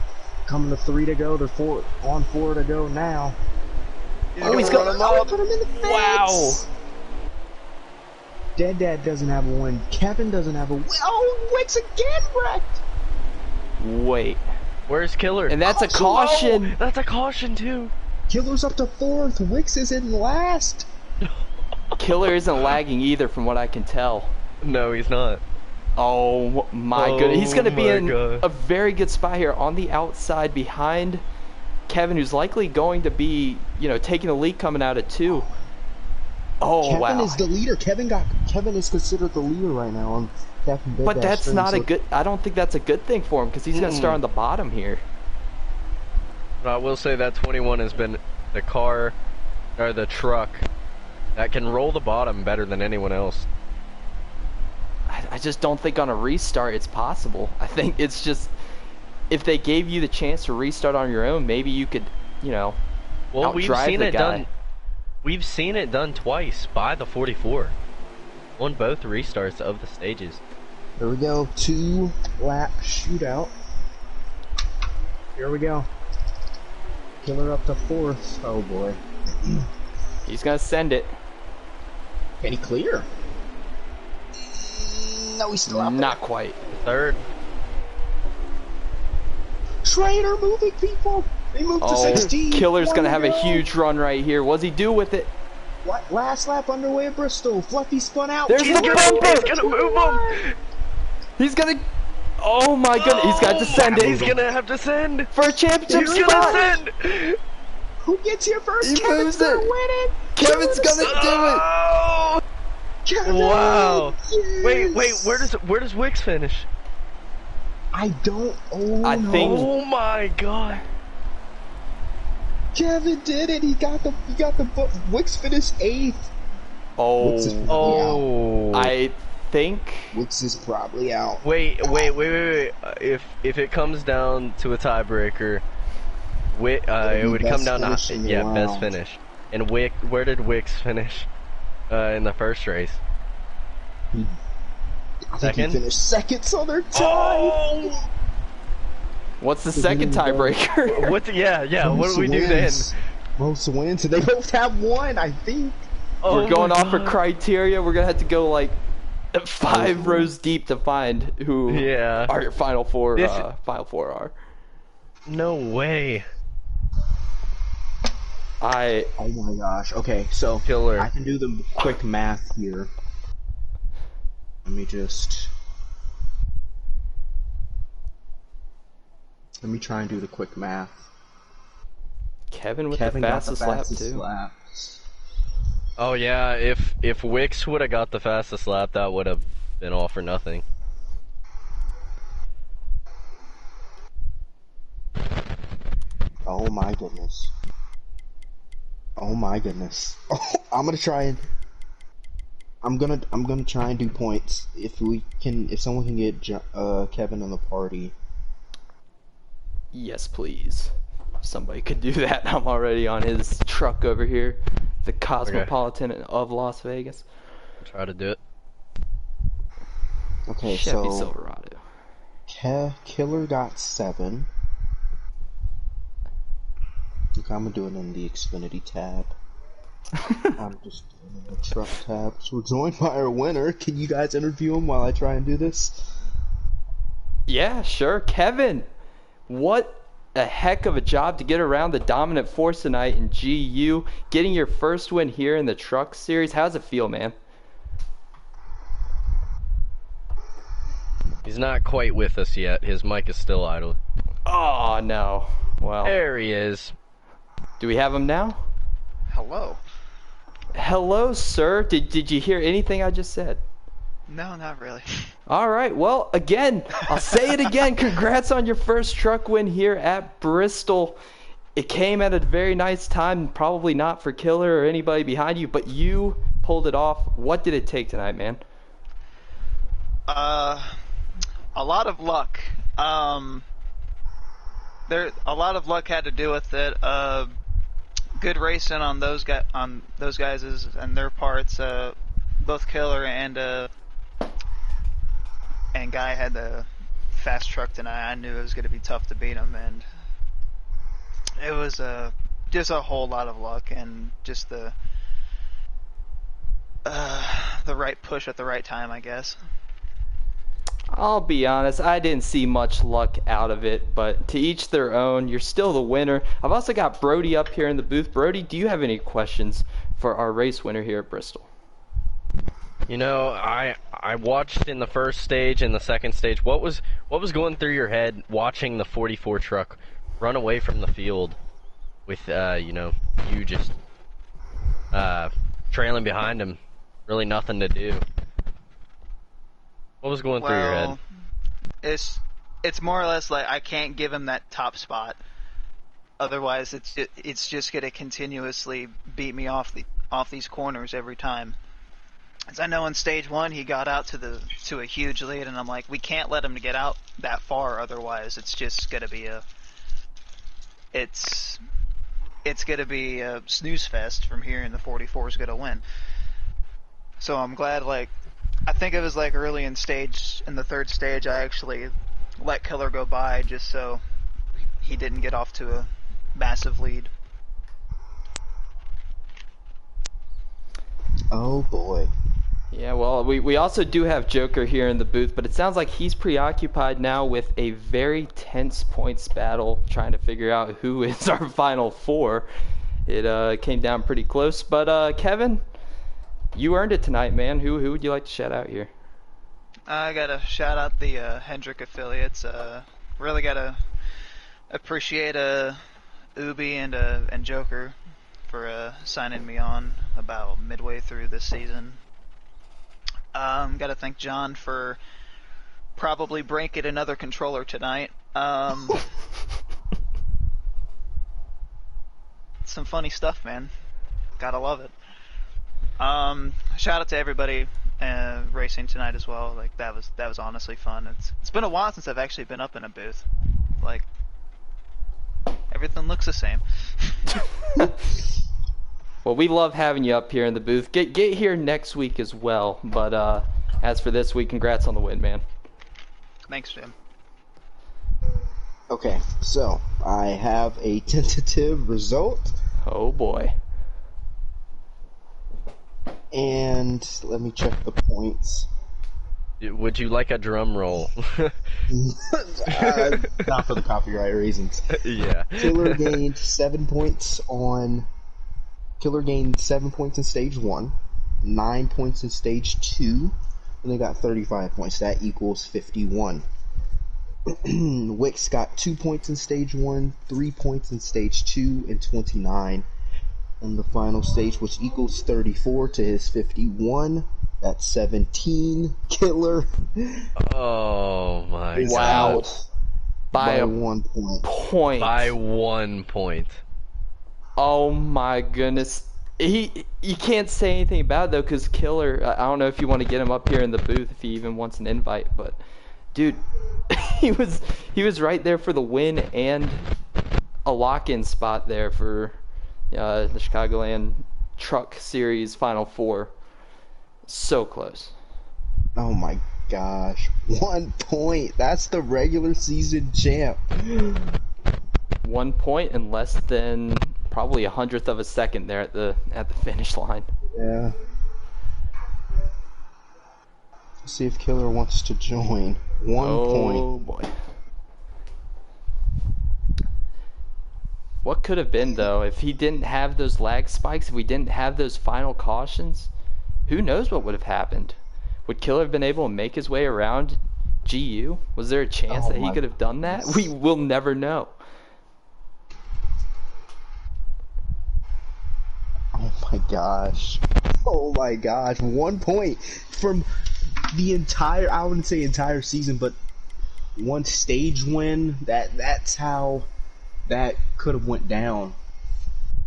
Speaker 3: Coming to 3 to go. They're 4 to go now.
Speaker 1: Oh, he's gonna
Speaker 3: put him in the fence.
Speaker 1: Wow.
Speaker 3: Dead Dad doesn't have a win. Kevin doesn't have a win. Oh, Wicks again wrecked.
Speaker 1: Wait.
Speaker 2: Where's Killer?
Speaker 1: And that's a caution.
Speaker 2: Oh, that's a caution too.
Speaker 3: Killer's up to 4th. Wicks is in last.
Speaker 1: Killer isn't lagging either, from what I can tell.
Speaker 2: No, he's not.
Speaker 1: Oh my goodness. He's gonna be
Speaker 2: my
Speaker 1: in
Speaker 2: God.
Speaker 1: a very good spot here on the outside behind Kevin, who's likely going to be, taking the lead coming out at 2. Oh
Speaker 3: Kevin
Speaker 1: wow.
Speaker 3: is the leader. Kevin is considered the leader right now on Captain Dead
Speaker 1: But
Speaker 3: Dad's
Speaker 1: that's
Speaker 3: stream,
Speaker 1: not a
Speaker 3: so-
Speaker 1: good. I don't think that's a good thing for him because he's gonna start on the bottom here.
Speaker 2: But I will say that 21 has been the car, or the truck, that can roll the bottom better than anyone else.
Speaker 1: I just don't think on a restart it's possible. I think it's just if they gave you the chance to restart on your own, maybe you could,
Speaker 2: Well, we've
Speaker 1: outdrive
Speaker 2: seen
Speaker 1: the
Speaker 2: it
Speaker 1: guy.
Speaker 2: done. We've seen it done twice by the 44 on both restarts of the stages.
Speaker 3: Here we go. 2-lap shootout. Here we go. Killer up to 4th. Oh boy.
Speaker 1: He's gonna send it.
Speaker 3: Can he clear? No, he's still out there.
Speaker 1: Not quite.
Speaker 2: Third.
Speaker 3: Trader moving people. He moved to
Speaker 1: Oh,
Speaker 3: 16.
Speaker 1: Killer's
Speaker 3: 1
Speaker 1: gonna
Speaker 3: to
Speaker 1: have a
Speaker 3: go.
Speaker 1: huge run right here. What's he do with it?
Speaker 3: What? Last lap underway at Bristol. Fluffy spun out.
Speaker 1: There's
Speaker 3: Killer
Speaker 1: the bumper!
Speaker 2: He's gonna move him!
Speaker 1: He's gonna. Oh my goodness! He's got to send it
Speaker 2: He's gonna have to send!
Speaker 1: for a championship
Speaker 2: He's
Speaker 1: spot.
Speaker 2: gonna send!
Speaker 3: Who gets here first?
Speaker 1: He
Speaker 3: Kevin's
Speaker 1: moves
Speaker 3: gonna
Speaker 1: it.
Speaker 3: win it.
Speaker 1: Kevin's gonna do it.
Speaker 2: Oh!
Speaker 3: Kevin!
Speaker 2: Wow!
Speaker 3: Yes.
Speaker 2: Wait, where does Wicks finish?
Speaker 3: I don't. Oh
Speaker 1: I
Speaker 3: no.
Speaker 1: think-
Speaker 2: Oh my God!
Speaker 3: Kevin did it. He got the. Wicks finished 8th. Wicks is
Speaker 1: Oh,
Speaker 3: probably out.
Speaker 1: I think.
Speaker 3: Wicks is probably out.
Speaker 2: Wait. If it comes down to a tiebreaker, it would come
Speaker 3: best
Speaker 2: down to
Speaker 3: finish in the
Speaker 2: best
Speaker 3: round.
Speaker 2: finish. And where did Wicks finish in the first race?
Speaker 3: I think
Speaker 2: Second?
Speaker 3: he finished 2nd, so they're tied.
Speaker 2: Oh!
Speaker 1: What's the
Speaker 3: Is it
Speaker 1: second
Speaker 3: in the-
Speaker 1: tiebreaker?
Speaker 2: What? Yeah. What
Speaker 3: Most
Speaker 2: do we do then?
Speaker 3: wins. Most wins, and they both have 1, I think.
Speaker 2: Oh
Speaker 1: We're going
Speaker 2: my
Speaker 1: off for
Speaker 2: God.
Speaker 1: criteria. We're gonna have to go like 5 rows deep to find who
Speaker 2: Yeah.
Speaker 1: our final four
Speaker 2: This-
Speaker 1: are.
Speaker 2: No way.
Speaker 1: I
Speaker 3: Oh my gosh. Okay, so
Speaker 2: Killer.
Speaker 3: I can do the quick math here. Let me try and do the quick math.
Speaker 1: Kevin with
Speaker 3: Kevin
Speaker 1: the
Speaker 3: got the
Speaker 1: fastest lap
Speaker 3: fastest
Speaker 1: too.
Speaker 3: lap.
Speaker 2: Oh yeah, if Wicks would have got the fastest lap, that would have been all for nothing.
Speaker 3: Oh my goodness. Oh my goodness. Oh, I'm gonna try and try and do points. If someone can get Kevin in the party.
Speaker 1: Yes, please. Somebody could do that. I'm already on his truck over here, the Cosmopolitan of Las Vegas.
Speaker 2: Try to do it.
Speaker 3: Okay,
Speaker 1: Chevy
Speaker 3: so
Speaker 1: Silverado.
Speaker 3: Killer got 7. Okay, I'm gonna do it in the Xfinity tab. I'm just doing the truck tab. So we're joined by our winner. Can you guys interview him while I try and do this?
Speaker 1: Yeah, sure. Kevin, what a heck of a job to get around the dominant force tonight in GU, getting your first win here in the truck series. How's it feel, man?
Speaker 2: He's not quite with us yet. His mic is still idle.
Speaker 1: Oh, no. Well,
Speaker 2: There he is.
Speaker 1: do we have him now?
Speaker 4: Hello.
Speaker 1: Hello, sir. Did you hear anything I just said?
Speaker 4: No, not really.
Speaker 1: All right. Well, again, I'll say it again. Congrats on your first truck win here at Bristol. It came at a very nice time, probably not for Killer or anybody behind you, but you pulled it off. What did it take tonight, man?
Speaker 4: A lot of luck. there a lot of luck had to do with it. Good racing on those guys and their parts. Both Killer and Guy had the fast truck tonight. I knew it was going to be tough to beat him, and it was just a whole lot of luck and just the right push at the right time, I guess.
Speaker 1: I'll be honest, I didn't see much luck out of it, but to each their own. You're still the winner. I've also got Brody up here in the booth. Brody, do you have any questions for our race winner here at Bristol?
Speaker 2: You know, I watched in the first stage and the second stage. What was going through your head watching the 44 truck run away from the field with you just trailing behind him, really nothing to do? What was going through your head?
Speaker 4: It's more or less like I can't give him that top spot. Otherwise, it's just gonna continuously beat me off these corners every time. As I know in stage 1 he got out to a huge lead, and I'm like, we can't let him get out that far. Otherwise, it's just gonna be it's gonna be a snooze fest from here, and the 44 is gonna win. So I'm glad, I think it was early in the third stage, I actually let Killer go by just so he didn't get off to a massive lead.
Speaker 3: Oh boy.
Speaker 1: Yeah, well, we also do have Joker here in the booth, but it sounds like he's preoccupied now with a very tense points battle, trying to figure out who is our final 4. It came down pretty close, but Kevin, you earned it tonight, man. Who would you like to shout out here?
Speaker 4: I gotta shout out the Hendrick affiliates. Really gotta appreciate Ubi and Joker for signing me on about midway through this season. Gotta thank John for probably breaking another controller tonight. Some funny stuff, man. Gotta love it. Shout out to everybody racing tonight as well. That was honestly fun. It's been a while since I've actually been up in a booth. Everything looks the same.
Speaker 1: Well, we love having you up here in the booth. Get here next week as well. But as for this week, congrats on the win, man.
Speaker 4: Thanks, Jim.
Speaker 3: Okay, so I have a tentative result.
Speaker 1: Oh boy.
Speaker 3: And let me check the points.
Speaker 2: Would you like a drum roll?
Speaker 3: Not for the copyright reasons.
Speaker 2: Yeah.
Speaker 3: Killer gained 7 points in stage 1, 9 points in stage 2, and they got 35 points. That equals 51. Wix got 2 points in stage 1, 3 points in stage 2, and 29 in the final stage, which equals 34 to his 51. That's 17. Killer.
Speaker 2: Oh my
Speaker 1: Wow.
Speaker 2: God.
Speaker 1: By
Speaker 3: 1 point.
Speaker 2: By 1 point.
Speaker 1: Oh my goodness. You can't say anything about it though, because Killer, I don't know if you want to get him up here in the booth if he even wants an invite, but dude, he was right there for the win and a lock-in spot there for the Chicagoland Truck Series Final 4. So close.
Speaker 3: Oh my gosh. 1 point. That's the regular season champ.
Speaker 1: 1 point in less than probably 100th of a second there at the finish line.
Speaker 3: Yeah. Let's see if Killer wants to join. 1 point.
Speaker 1: Oh boy. What could have been though if he didn't have those lag spikes, if we didn't have those final cautions? Who knows what would have happened? Would Killer have been able to make his way around GU? Was there a chance that he could have done that? We will never know.
Speaker 3: Oh my gosh. Oh my gosh. 1 point from the entire, I wouldn't say entire season, but one stage win. That's how that could have went down.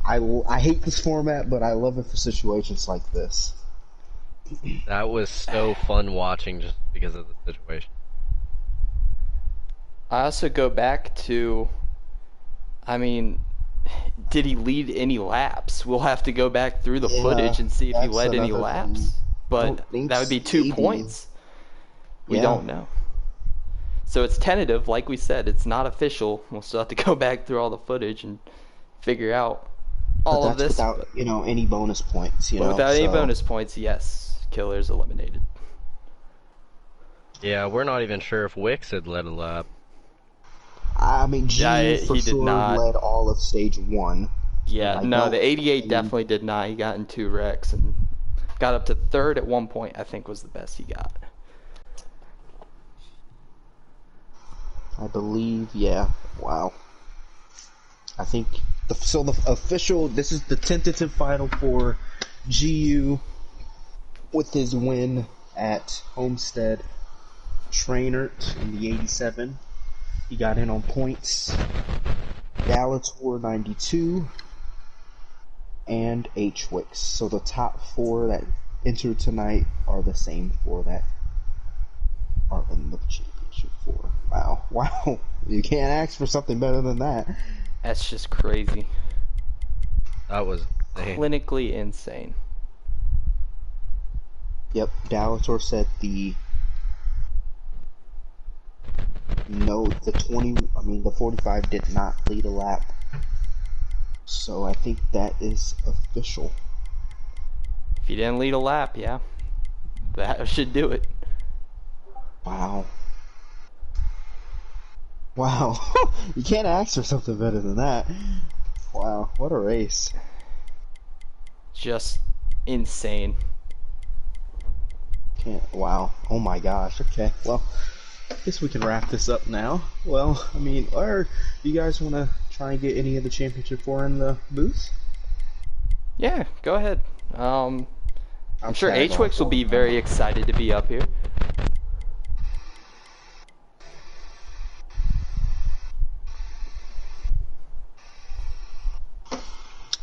Speaker 3: I hate this format, but I love it for situations like this.
Speaker 2: That was so fun watching just because of the situation.
Speaker 1: I also go back to I mean, did he lead any laps? We'll have to go back through the
Speaker 3: Yeah,
Speaker 1: footage and see if he
Speaker 3: that's
Speaker 1: led any
Speaker 3: another thing.
Speaker 1: laps.
Speaker 3: I don't
Speaker 1: But
Speaker 3: think
Speaker 1: that would be 2
Speaker 3: maybe.
Speaker 1: points. We
Speaker 3: Yeah,
Speaker 1: don't know. So it's tentative, like we said. It's not official. We'll still have to go back through all the footage and figure out
Speaker 3: but
Speaker 1: all of
Speaker 3: that's
Speaker 1: this.
Speaker 3: without, any bonus points,
Speaker 1: But without any
Speaker 3: so.
Speaker 1: bonus points, yes, Killer's eliminated.
Speaker 2: Yeah, we're not even sure if Wicks had led a lap.
Speaker 3: I mean,
Speaker 1: Yeah,
Speaker 3: GU for
Speaker 1: he did
Speaker 3: sure
Speaker 1: not.
Speaker 3: led all of stage 1. And
Speaker 1: Yeah,
Speaker 3: I
Speaker 1: no,
Speaker 3: don't,
Speaker 1: the 88
Speaker 3: I mean,
Speaker 1: definitely did not. He got in 2 wrecks and got up to 3rd at one point, I think was the best he got.
Speaker 3: I believe, yeah. Wow. I think, the official, this is the tentative final for GU with his win at Homestead Trainert in the 87. He got in on points. Galator 92 and H-Wix. So the top 4 that entered tonight are the same 4 that are in the championship 4. Wow. Wow. You can't ask for something better than that.
Speaker 1: That's just crazy.
Speaker 2: That was insane.
Speaker 1: Clinically insane.
Speaker 3: Yep, Dalator said the 45 did not lead a lap. So I think that is official.
Speaker 1: If he didn't lead a lap, yeah, that should do it.
Speaker 3: Wow. Wow. You can't ask for something better than that. Wow, what a race.
Speaker 1: Just insane.
Speaker 3: Wow. Oh my gosh. Okay. Well, I guess we can wrap this up now. Well, I mean, or you guys want to try and get any of the championship 4 in the booth?
Speaker 1: Yeah, go ahead. I'm sure
Speaker 3: tag on
Speaker 1: H-Wix will
Speaker 3: for
Speaker 1: be
Speaker 3: him.
Speaker 1: very excited to be up here.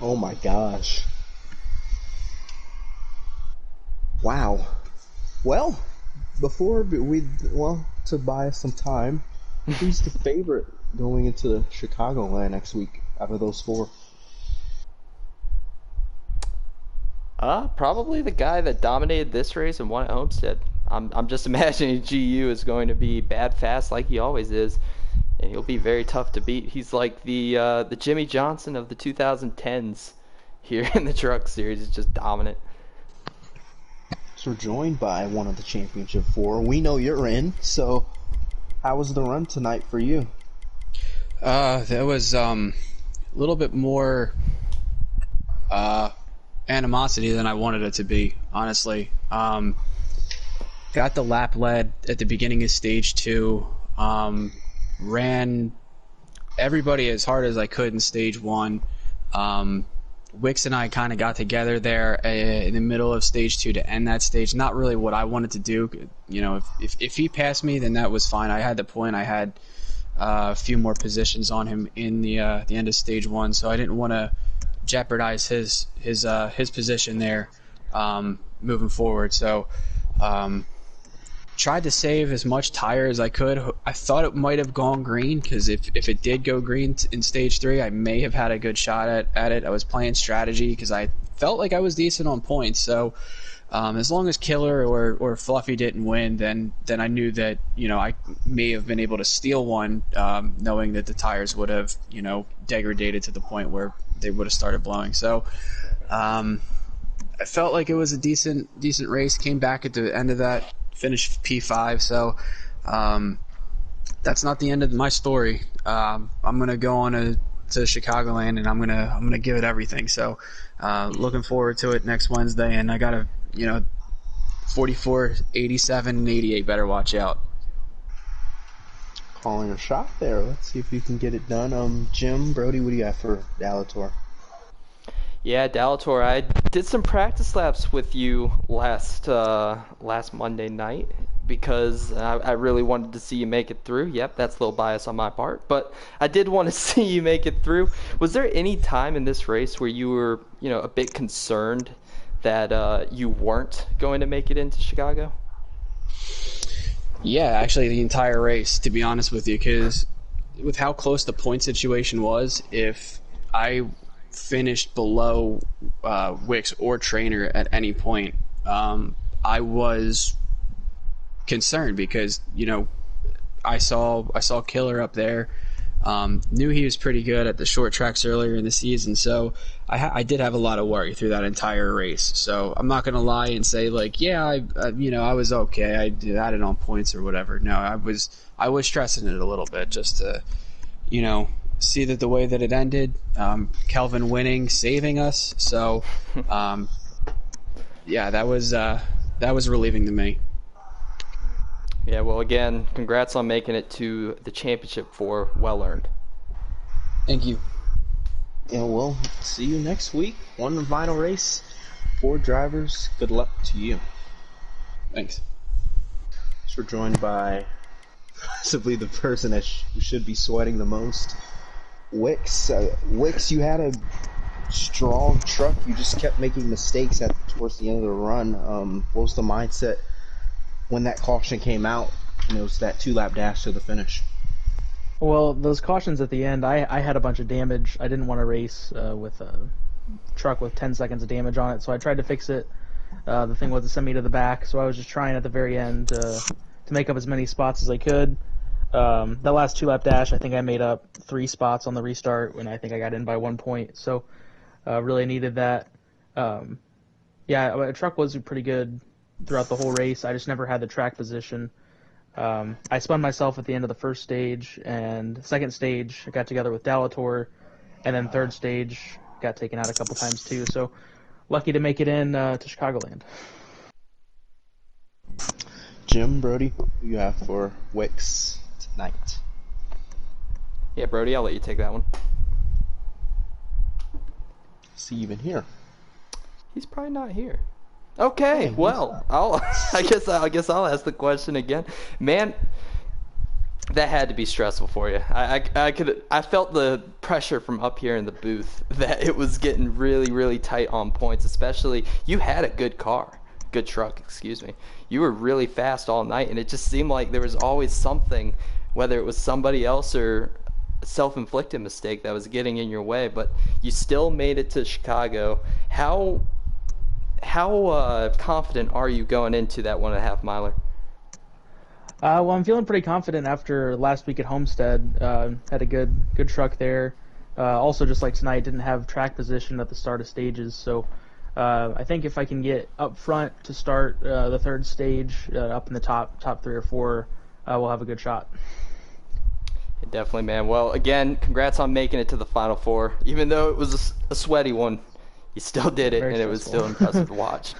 Speaker 3: Oh my gosh. Wow. Well, to buy us some time, who's the favorite going into Chicagoland next week out of those 4?
Speaker 1: Probably the guy that dominated this race and won at Homestead. I'm just imagining GU is going to be bad fast like he always is, and he'll be very tough to beat. He's like the Jimmy Johnson of the 2010s here in the truck series. He's just dominant.
Speaker 3: So we're joined by one of the championship 4. We know you're in, so how was the run tonight for you?
Speaker 5: There was a little bit more animosity than I wanted it to be, honestly. Got the lap lead at the beginning of stage 2. Ran everybody as hard as I could in stage 1. Wix and I kind of got together there in the middle of stage 2 to end that stage. Not really what I wanted to do. You know, if he passed me, then that was fine. I had the point. I had a few more positions on him in the end of stage 1, so I didn't want to jeopardize his position there moving forward. So tried to save as much tire as I could. I thought it might have gone green, because if it did go green in stage 3, I may have had a good shot at it. I was playing strategy because I felt like I was decent on points. So as long as Killer or Fluffy didn't win, then I knew that, you know, I may have been able to steal one, knowing that the tires would have, you know, degraded to the point where they would have started blowing. So I felt like it was a decent race. Came back at the end of that, finished P5. So that's not the end of my story. I'm gonna go on to Chicagoland, and I'm gonna give it everything. So looking forward to it next Wednesday, and I got 44, 87, and 88 better watch out.
Speaker 3: Calling a shot there. Let's see if you can get it done. Jim, Brody, what do you have for Dalator?
Speaker 1: Yeah, Dalator, I did some practice laps with you last Monday night because I really wanted to see you make it through. Yep, that's a little bias on my part, but I did want to see you make it through. Was there any time in this race where you were, you know, a bit concerned that you weren't going to make it into Chicago?
Speaker 5: Yeah, actually the entire race, to be honest with you, because with how close the point situation was, if I finished below Wicks or Trainer at any point, I was concerned because, you know, I saw Killer up there. Knew he was pretty good at the short tracks earlier in the season, so I did have a lot of worry through that entire race. So I'm not gonna lie and say like, yeah, I was okay. I had it on points or whatever. No, I was stressing it a little bit just to, you know, see that the way that it ended, Kelvin winning, saving us. So, yeah, that was relieving to me.
Speaker 1: Yeah, well, again, congrats on making it to the championship 4. Well earned.
Speaker 5: Thank you.
Speaker 3: Yeah, we'll see you next week. One final race, 4 drivers. Good luck to you.
Speaker 5: Thanks.
Speaker 3: So we're joined by possibly the person that should be sweating the most, Wicks. Wicks, you had a strong truck. You just kept making mistakes towards the end of the run. What was the mindset when that caution came out and it was that 2-lap dash to the finish?
Speaker 6: Well, those cautions at the end, I had a bunch of damage. I didn't want to race with a truck with 10 seconds of damage on it, so I tried to fix it. The thing was to send me to the back, so I was just trying at the very end to make up as many spots as I could. That last 2-lap dash, I think I made up 3 spots on the restart, and I think I got in by 1 point, so really needed that. Yeah, the truck was pretty good throughout the whole race. I just never had the track position. I spun myself at the end of the first stage, and second stage I got together with Dalator, and then third stage got taken out a couple times too. So lucky to make it in to Chicagoland.
Speaker 3: Jim, Brody, who you have for Wicks tonight?
Speaker 1: Yeah, Brody, I'll let you take that one.
Speaker 3: See you even here.
Speaker 1: He's probably not here. Okay, well, I guess I'll ask the question again. Man, that had to be stressful for you. I felt the pressure from up here in the booth that it was getting really, really tight on points, especially you had a good truck, excuse me. You were really fast all night, and it just seemed like there was always something, whether it was somebody else or a self-inflicted mistake that was getting in your way, but you still made it to Chicago. How confident are you going into that 1.5 miler?
Speaker 6: Well, I'm feeling pretty confident after last week at Homestead. Had a good truck there. Also, just like tonight, didn't have track position at the start of stages, so I think if I can get up front to start the third stage, up in the top 3 or 4, we'll have a good shot.
Speaker 1: Definitely, man. Well, again, congrats on making it to the Final 4. Even though it was a sweaty one, you still did it, and it was still impressive to watch.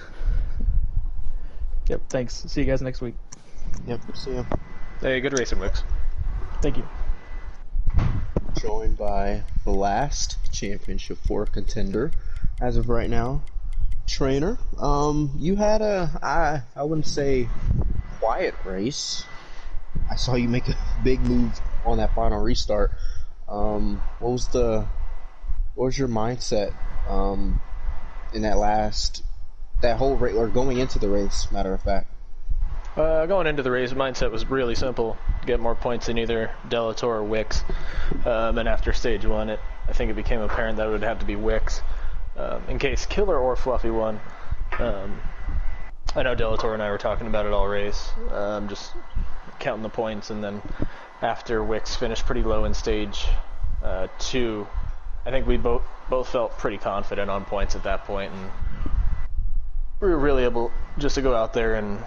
Speaker 6: Yep, thanks. See you guys next week.
Speaker 3: Yep, see you.
Speaker 7: Hey, good racing, Wicks.
Speaker 6: Thank you.
Speaker 3: Joined by the last Championship 4 contender, as of right now, Trainer. You had I wouldn't say quiet race. I saw you make a big move on that final restart. What was your mindset in that whole race, or going into the race, matter of fact?
Speaker 7: Going into the race, mindset was really simple: get more points than either Delator or Wicks. And after stage 1, I think it became apparent that it would have to be Wicks in case Killer or Fluffy won. I know Delator and I were talking about it all race, just counting the points, and then after Wicks finished pretty low in stage 2, I think we both felt pretty confident on points at that point, and we were really able just to go out there and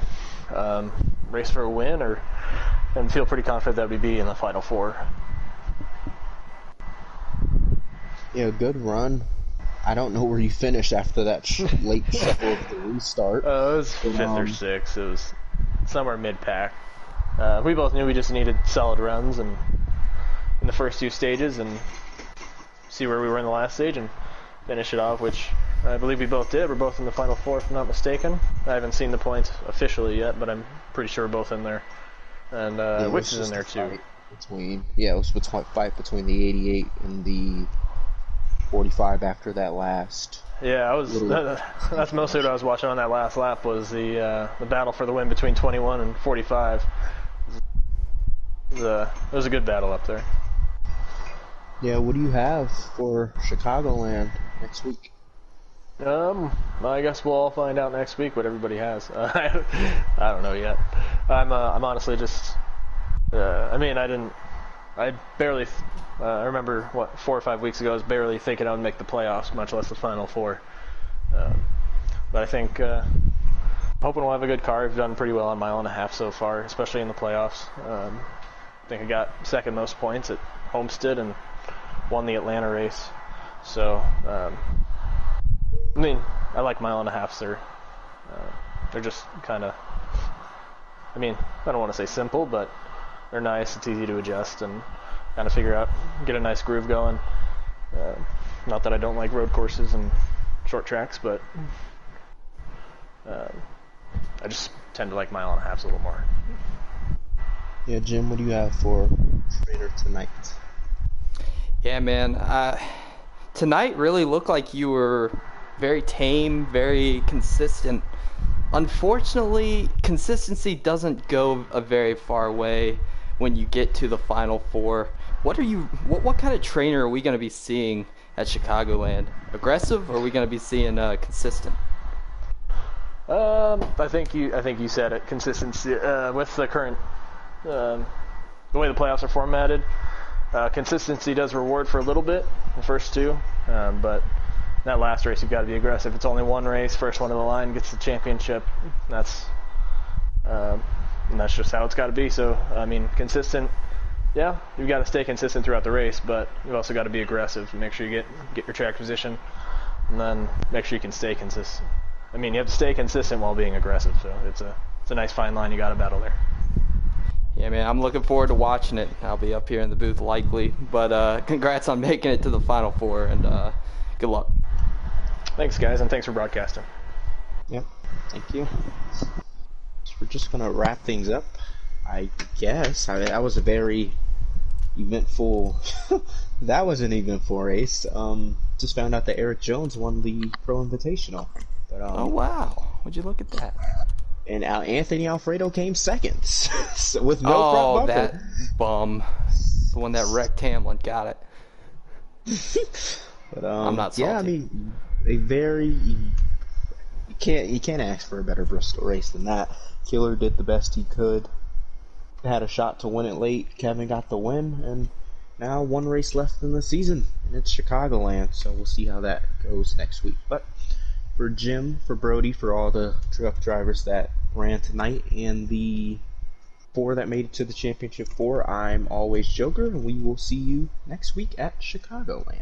Speaker 7: race for a win, and feel pretty confident that we'd be in the Final 4.
Speaker 3: Yeah, good run. I don't know where you finished after that late shuffle of the restart.
Speaker 7: It was 5th or 6th. It was somewhere mid-pack. We both knew we just needed solid runs in the first 2 stages and see where we were in the last stage and finish it off, which I believe we both did. We're both in the Final 4, if I'm not mistaken. I haven't seen the points officially yet, but I'm pretty sure we're both in there. And Wicks is in there too.
Speaker 3: It was a fight between the 88 and the 45 after that last.
Speaker 7: Yeah, that's mostly what I was watching on that last lap, was the battle for the win between 21 and 45. It was a good battle up there.
Speaker 3: Yeah, what do you have for Chicagoland next week?
Speaker 7: I guess we'll all find out next week what everybody has. I don't know yet. I'm honestly just. I barely. I remember 4 or 5 weeks ago, I was barely thinking I would make the playoffs, much less the Final Four. But I think, hoping we'll have a good car. I've done pretty well on mile and a half so far, especially in the playoffs. I think I got second most points at Homestead and won the Atlanta race. So, I like mile and a halfs. They're just kind of. I don't want to say simple, but they're nice. It's easy to adjust and kind of get a nice groove going. Not that I don't like road courses and short tracks, but I just tend to like mile and a halves a little more.
Speaker 3: Yeah, Jim, what do you have for trainer tonight?
Speaker 1: Yeah, man. Tonight really looked like you were very tame, very consistent. Unfortunately, consistency doesn't go a very far way when you get to the Final Four. What kind of trainer are we going to be seeing at Chicagoland? Aggressive, or are we going to be seeing consistent?
Speaker 7: I think you said it. Consistency with the current the way the playoffs are formatted. Consistency does reward for a little bit, the first two, but that last race you've got to be aggressive. It's only one race. First one to the line gets the championship. And that's just how it's got to be. So consistent. Yeah, you've got to stay consistent throughout the race, but you've also got to be aggressive. Make sure you get your track position, and then make sure you can stay consistent. You have to stay consistent while being aggressive. So it's a nice fine line you got to battle there.
Speaker 1: Yeah, man, I'm looking forward to watching it. I'll be up here in the booth likely, but congrats on making it to the Final Four, and good luck.
Speaker 7: Thanks, guys, and thanks for broadcasting.
Speaker 3: Yep, thank you. So we're just gonna wrap things up, I guess. That was a very eventful. That was an eventful race. Just found out that Eric Jones won the Pro Invitational. But,
Speaker 1: oh wow! Would you look at that?
Speaker 3: And Anthony Alfredo came second so with no front bumper.
Speaker 1: That bum, the one that wrecked Hamlin, got it.
Speaker 3: But
Speaker 1: I'm not salty.
Speaker 3: Yeah, a very you can't ask for a better Bristol race than that. Killer did the best he could. Had a shot to win it late. Kevin got the win, and now one race left in the season, and it's Chicagoland. So we'll see how that goes next week. But for Jim, for Brody, for all the truck drivers that ran tonight, and the 4 that made it to the championship 4, I'm always Joker, and we will see you next week at Chicagoland.